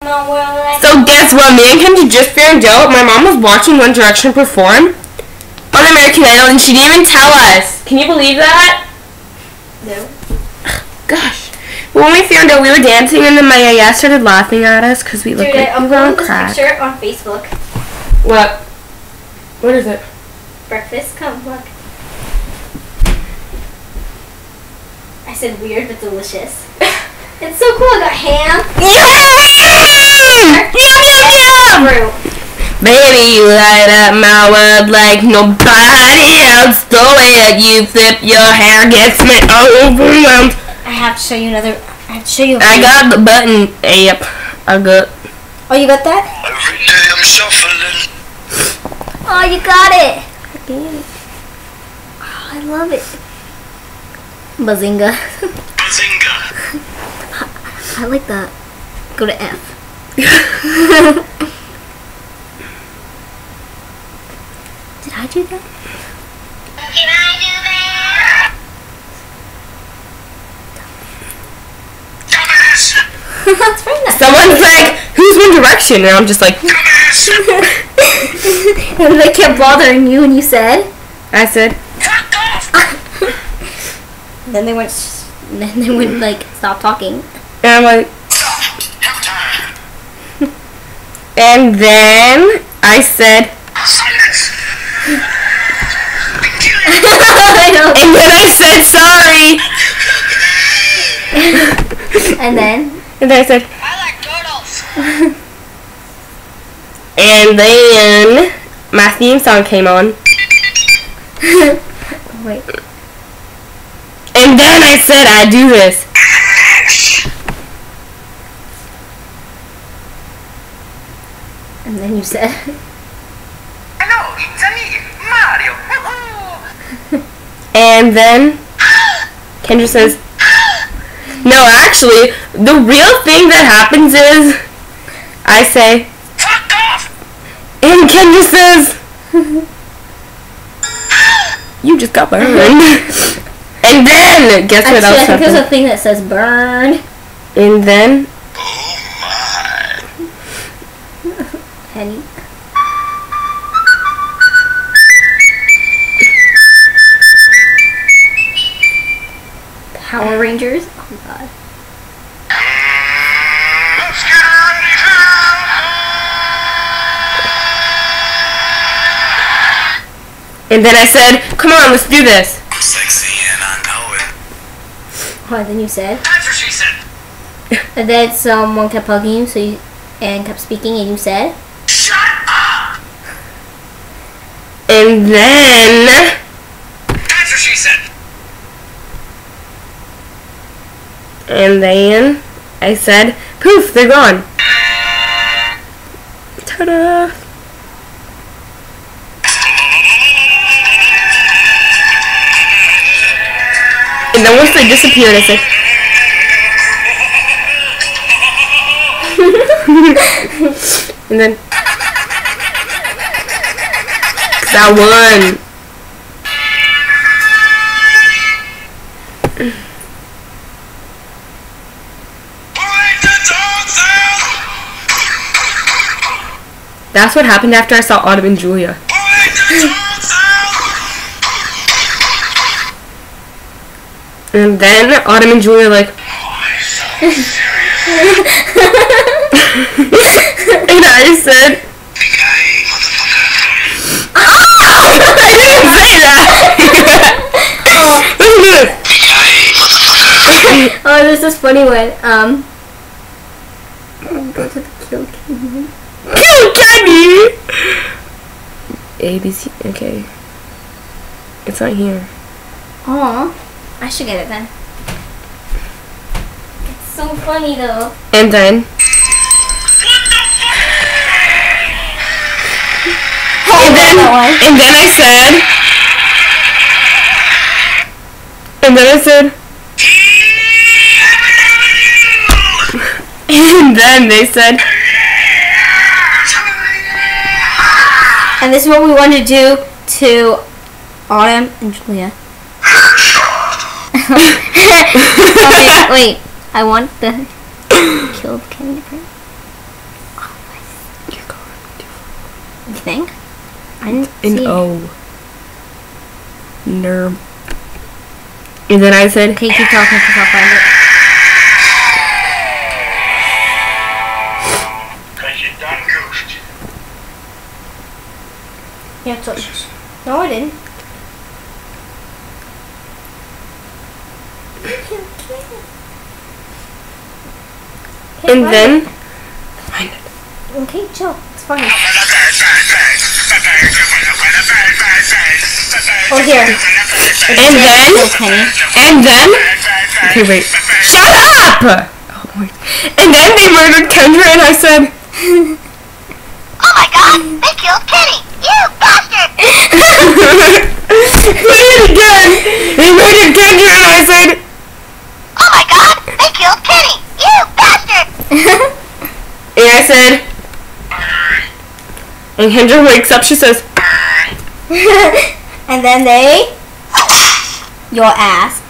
So guess what? Me and Kenji just found out my mom was watching One Direction perform on American Idol and she didn't even tell us. Can you believe that? No. Gosh. When we found out we were dancing and then my yaya started laughing at us because we looked like we were on crack. This picture on Facebook. What? What is it? Breakfast. Come, look. I said weird but delicious. It's so cool. I got ham. Yum! Baby, you light up my world like nobody else. The way you flip your hair gets me overwhelmed. I have to show you another. I have to show you. I got the button. Yep, I got. Oh, you got that? Every day I'm shuffling. Oh, you got it. I did it. Oh, I love it. Bazinga. Bazinga. I like that. Go to F. Did I do that? Can I do that? Dumbass. That's very nice. Someone's like, who's One Direction? And I'm just like, Dumbass. And they kept bothering you and you said? I said, Fuck off. Then they went, like, stop talking. and I'm like, Have time. and then I said, Silence. I know. and then I said sorry. And then? And then I said, I like turtles. and then my theme song came on. Wait. And then I said, I do this. And then you said? Hello, it's me, Mario. And then Kendra says, no, actually, the real thing that happens is I say, Fuck off. and Kendra says, you just got burned. And then, guess what Actually, else I think there's a happened? thing that says burn. And then, Oh my. Penny. Power Rangers? Oh god. Let's get ready to and then I said, come on, let's do this. I'm sexy and I know it. Oh, and then you said? That's what she said. And then someone kept hugging you, so you, and kept speaking, and you said? Shut up. And then, That's what she said. and then I said, poof, they're gone. Ta-da. And then once they disappeared, I said, and then, 'cause I won. Let the dogs out. That's what happened after I saw Autumn and Julia. Let the dogs out. And then Autumn and Julia like, Why so serious? and I said, Hey, motherfucker. I didn't say that. Listen to this. Hey, motherfucker. Oh, this is funny one. Go to the kill candy. Kill Kenny. ABC. Okay. It's not here. Aw, I should get it then. It's so funny though. And then, and then I said, and then I said, and then they said, And this is what we want to do to Autumn and Julia. Okay, wait. I want the killed candy part. think. I didn't An see it. O. Nerve. And then I said, Okay, keep talking because I'll find it. Cause you done goofed. Yeah, so, no, I didn't. and then, Okay, chill. It's fine. Oh, here. and then, Kenny. and then, okay, wait, shut up! Oh my, and then they murdered Kendra, and I said, Oh my god, they killed Kenny! You bastard! who did it again? They murdered Kendra, and I said, Oh my god, they killed Kenny! You bastard! and I said, and Kendra wakes up, she says, And then they... Your ass.